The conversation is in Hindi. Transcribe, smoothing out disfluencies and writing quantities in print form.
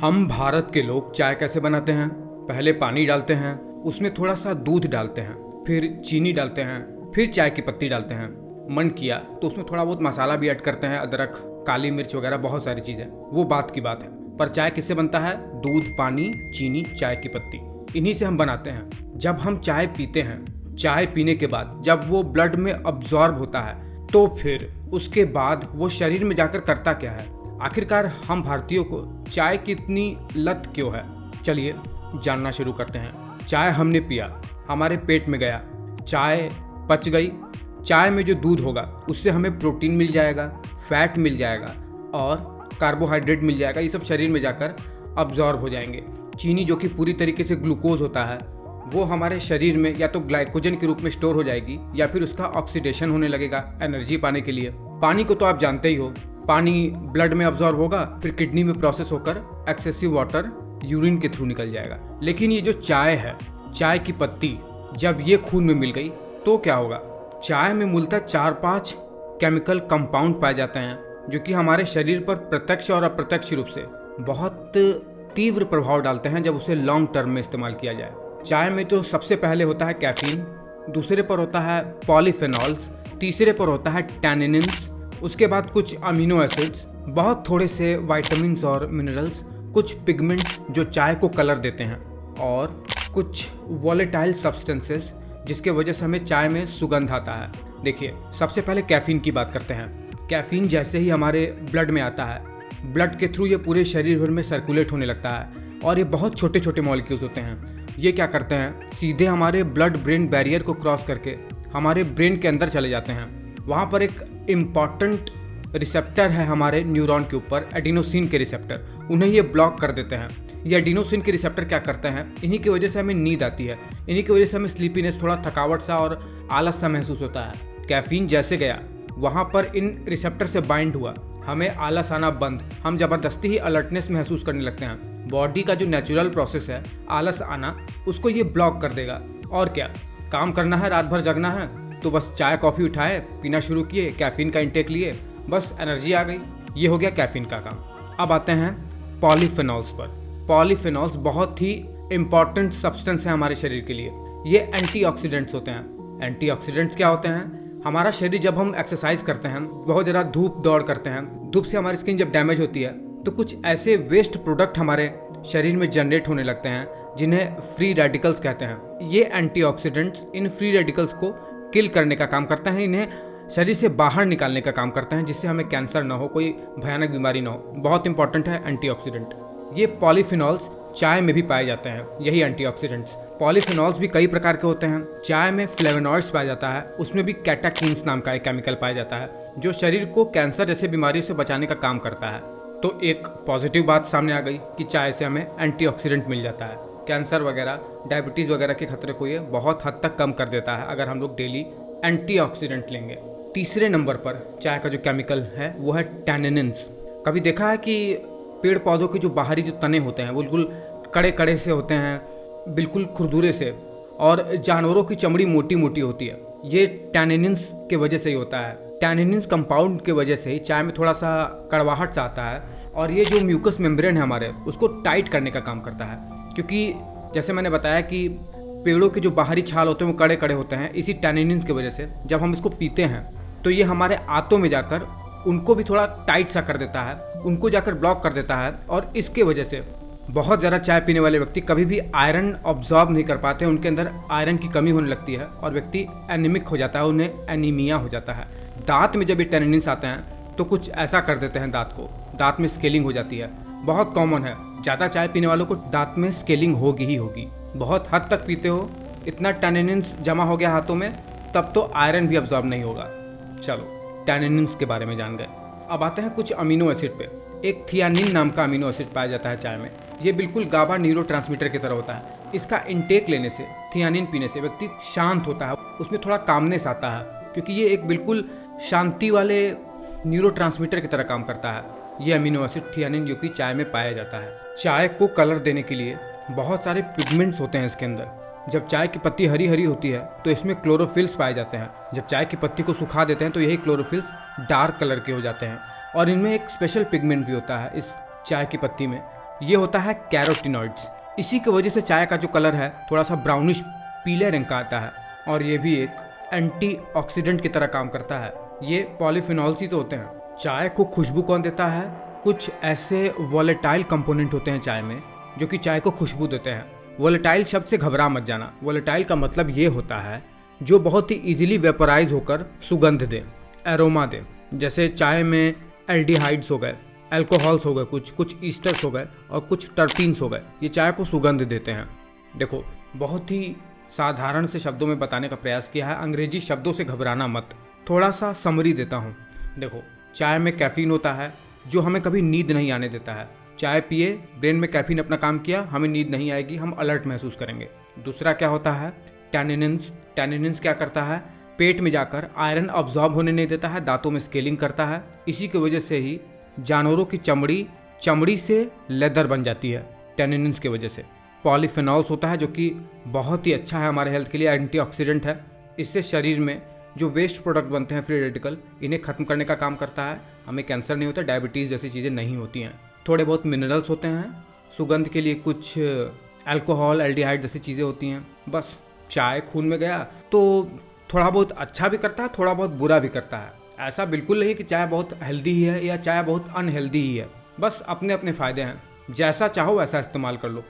हम भारत के लोग चाय कैसे बनाते हैं? पहले पानी डालते हैं, उसमें थोड़ा सा दूध डालते हैं, फिर चीनी डालते हैं, फिर चाय की पत्ती डालते हैं। मन किया तो उसमें थोड़ा बहुत मसाला भी ऐड करते हैं, अदरक, काली मिर्च वगैरह बहुत सारी चीज़ें। वो बात की बात है, पर चाय किससे बनता है? दूध, पानी, चीनी, चाय की पत्ती, इन्हीं से हम बनाते हैं। जब हम चाय पीते हैं, चाय पीने के बाद जब वो ब्लड में अब्जॉर्ब होता है, तो फिर उसके बाद वो शरीर में जाकर करता क्या है? आखिरकार हम भारतीयों को चाय की इतनी लत क्यों है? चलिए जानना शुरू करते हैं। चाय हमने पिया, हमारे पेट में गया, चाय पच गई। चाय में जो दूध होगा उससे हमें प्रोटीन मिल जाएगा, फैट मिल जाएगा और कार्बोहाइड्रेट मिल जाएगा। ये सब शरीर में जाकर अब्जॉर्ब हो जाएंगे। चीनी जो कि पूरी तरीके से ग्लूकोज होता है, वो हमारे शरीर में या तो ग्लाइकोजन के रूप में स्टोर हो जाएगी या फिर उसका ऑक्सीडेशन होने लगेगा एनर्जी पाने के लिए। पानी को तो आप जानते ही हो, पानी ब्लड में अब्जॉर्ब होगा, फिर किडनी में प्रोसेस होकर एक्सेसिव वाटर यूरिन के थ्रू निकल जाएगा। लेकिन ये जो चाय है, चाय की पत्ती, जब ये खून में मिल गई तो क्या होगा? चाय में मूलतः 4-5 केमिकल कंपाउंड पाए जाते हैं जो कि हमारे शरीर पर प्रत्यक्ष और अप्रत्यक्ष रूप से बहुत तीव्र प्रभाव डालते हैं जब उसे लॉन्ग टर्म में इस्तेमाल किया जाए। चाय में तो सबसे पहले होता है कैफीन, दूसरे पर होता है पॉलीफेनॉल्स, तीसरे पर होता है टैनिन्स, उसके बाद कुछ अमीनो एसिड्स, बहुत थोड़े से विटामिन्स और मिनरल्स, कुछ पिगमेंट्स जो चाय को कलर देते हैं, और कुछ वॉलेटाइल सब्सटेंसेस जिसके वजह से हमें चाय में सुगंध आता है। देखिए, सबसे पहले कैफीन की बात करते हैं। कैफीन जैसे ही हमारे ब्लड में आता है, ब्लड के थ्रू ये पूरे शरीर भर में सर्कुलेट होने लगता है और ये बहुत छोटे छोटे मॉलिक्यूल्स होते हैं। ये क्या करते हैं? सीधे हमारे ब्लड ब्रेन बैरियर को क्रॉस करके हमारे ब्रेन के अंदर चले जाते हैं। वहाँ पर एक इम्पॉर्टेंट रिसेप्टर है हमारे न्यूरॉन के ऊपर, एडिनोसिन के रिसेप्टर, उन्हें ये ब्लॉक कर देते हैं। ये एडिनोसिन के रिसेप्टर क्या करते हैं? इन्हीं की वजह से हमें नींद आती है, इन्हीं की वजह से हमें स्लीपीनेस, थोड़ा थकावट सा और आलस सा महसूस होता है। कैफीन जैसे गया, वहाँ पर इन रिसेप्टर से बाइंड हुआ, हमें आलस आना बंद, हम ज़बरदस्ती ही अलर्टनेस महसूस करने लगते हैं। बॉडी का जो नेचुरल प्रोसेस है आलस आना, उसको ये ब्लॉक कर देगा। और क्या, काम करना है, रात भर जगना है, तो बस चाय कॉफ़ी उठाए, पीना शुरू किए, कैफीन का इंटेक लिए, बस एनर्जी आ गई। ये हो गया कैफीन का काम। अब आते हैं पॉलीफेनॉल्स पर। पॉलीफेनॉल्स बहुत ही इंपॉर्टेंट सब्सटेंस है हमारे शरीर के लिए। ये एंटीऑक्सीडेंट्स होते हैं। एंटीऑक्सीडेंट्स क्या होते हैं? हमारा शरीर जब हम एक्सरसाइज करते हैं, बहुत ज़्यादा धूप दौड़ करते हैं, धूप से हमारी स्किन जब डैमेज होती है तो कुछ ऐसे वेस्ट प्रोडक्ट हमारे शरीर में जनरेट होने लगते हैं जिन्हें फ्री रेडिकल्स कहते हैं। ये एंटीऑक्सीडेंट्स इन फ्री रेडिकल्स को किल करने का काम करते हैं, इन्हें शरीर से बाहर निकालने का काम करते हैं, जिससे हमें कैंसर ना हो, कोई भयानक बीमारी ना हो। बहुत इंपॉर्टेंट है एंटीऑक्सीडेंट। ये पॉलीफिनॉल्स चाय में भी पाए जाते हैं, यही एंटीऑक्सीडेंट्स। पॉलीफिनॉल्स भी कई प्रकार के होते हैं। चाय में फ्लेवोनॉइड्स पाया जाता है, उसमें भी कैटाकीन्स नाम का एक केमिकल पाया जाता है जो शरीर को कैंसर जैसे बीमारी से बचाने का काम करता है। तो एक पॉजिटिव बात सामने आ गई कि चाय से हमें एंटीऑक्सीडेंट मिल जाता है। कैंसर वगैरह, डायबिटीज़ वगैरह के खतरे को ये बहुत हद तक कम कर देता है अगर हम लोग डेली एंटीऑक्सीडेंट लेंगे। तीसरे नंबर पर चाय का जो केमिकल है वो है टैनिन्स। कभी देखा है कि पेड़ पौधों के जो बाहरी जो तने होते हैं बिल्कुल कड़े कड़े से होते हैं, बिल्कुल खुरदुरे से, और जानवरों की चमड़ी मोटी मोटी होती है। ये टैनिन्स के वजह से ही होता है। टैनिन्स कंपाउंड के वजह से ही चाय में थोड़ा सा कड़वाहट सा आता है, और ये जो म्यूकस मेम्ब्रेन है हमारे, उसको टाइट करने का काम करता है। क्योंकि जैसे मैंने बताया कि पेड़ों के जो बाहरी छाल होते हैं वो कड़े कड़े होते हैं, इसी टैनिन्स की वजह से जब हम इसको पीते हैं तो ये हमारे आंतों में जाकर उनको भी थोड़ा टाइट सा कर देता है, उनको जाकर ब्लॉक कर देता है, और इसके वजह से बहुत ज़्यादा चाय पीने वाले व्यक्ति कभी भी आयरन ऑब्जॉर्ब नहीं कर पाते, उनके अंदर आयरन की कमी होने लगती है और व्यक्ति एनीमिक हो जाता है, उन्हें एनीमिया हो जाता है। दांत में जब ये टैनिन्स आते हैं तो कुछ ऐसा कर देते हैं दांत को, दांत में स्केलिंग हो जाती है। बहुत कॉमन है, ज़्यादा चाय पीने वालों को दांत में स्केलिंग होगी ही होगी। बहुत हद तक पीते हो, इतना टैनिन्स जमा हो गया हाथों में, तब तो आयरन भी ऑब्जॉर्ब नहीं होगा। चलो, टैनिन्स के बारे में जान गए। अब आते हैं कुछ अमीनो एसिड पे। एक थियानिन नाम का अमीनो एसिड पाया जाता है चाय में। ये बिल्कुल गाबा न्यूरोट्रांसमीटर की तरह होता है। इसका इंटेक लेने से, थियानिन पीने से व्यक्ति शांत होता है, उसमें थोड़ा कामनेस आता है, क्योंकि ये एक बिल्कुल शांति वाले न्यूरोट्रांसमीटर की तरह काम करता है। ये अमीनो एसिड थियानिन जो कि चाय में पाया जाता है। चाय को कलर देने के लिए बहुत सारे पिगमेंट्स होते हैं इसके अंदर। जब चाय की पत्ती हरी हरी होती है तो इसमें क्लोरोफिल्स पाए जाते हैं। जब चाय की पत्ती को सुखा देते हैं तो यही क्लोरोफिल्स डार्क कलर के हो जाते हैं, और इनमें एक स्पेशल पिगमेंट भी होता है इस चाय की पत्ती में। ये होता है कैरोटिनॉइड्स। इसी की वजह से चाय का जो कलर है थोड़ा सा ब्राउनिश पीले रंग का आता है, और ये भी एक एंटीऑक्सीडेंट की तरह काम करता है। ये पॉलीफिनॉल्स ही तो होते हैं। चाय को खुशबू कौन देता है? कुछ ऐसे वोलेटाइल कंपोनेंट होते हैं चाय में जो कि चाय को खुशबू देते हैं। वोलेटाइल शब्द से घबरा मत जाना। वोलेटाइल का मतलब ये होता है जो बहुत ही इजीली वेपोराइज होकर सुगंध दे, एरोमा दे। जैसे चाय में एल्डिहाइड्स हो गए, अल्कोहल्स हो गए, कुछ ईस्टर्स हो गए और कुछ टर्पीन्स हो गए, ये चाय को सुगंध देते हैं। देखो, बहुत ही साधारण से शब्दों में बताने का प्रयास किया है। अंग्रेजी शब्दों से घबराना मत। थोड़ा सा समरी देता हूँ। देखो, चाय में कैफीन होता है जो हमें कभी नींद नहीं आने देता है। चाय पिए, ब्रेन में कैफीन अपना काम किया, हमें नींद नहीं आएगी, हम अलर्ट महसूस करेंगे। दूसरा क्या होता है? टैनिन्स। टैनिन्स क्या करता है? पेट में जाकर आयरन अब्जॉर्ब होने नहीं देता है, दांतों में स्केलिंग करता है। इसी की वजह से ही जानवरों की चमड़ी से लेदर बन जाती है, टैनिन्स की वजह से। पॉलीफिनॉल्स होता है जो कि बहुत ही अच्छा है हमारे हेल्थ के लिए, एंटीऑक्सीडेंट है। इससे शरीर में जो वेस्ट प्रोडक्ट बनते हैं फ्री रेडिकल, इन्हें खत्म करने का काम करता है। हमें कैंसर नहीं होता, डायबिटीज़ जैसी चीज़ें नहीं होती हैं। थोड़े बहुत मिनरल्स होते हैं सुगंध के लिए, कुछ अल्कोहल, एल्डिहाइड जैसी चीज़ें होती हैं। बस चाय खून में गया तो थोड़ा बहुत अच्छा भी करता है, थोड़ा बहुत बुरा भी करता है। ऐसा बिल्कुल नहीं कि चाय बहुत हेल्दी ही है या चाय बहुत अनहेल्दी ही है। बस अपने अपने फ़ायदे हैं, जैसा चाहो वैसा इस्तेमाल कर लो।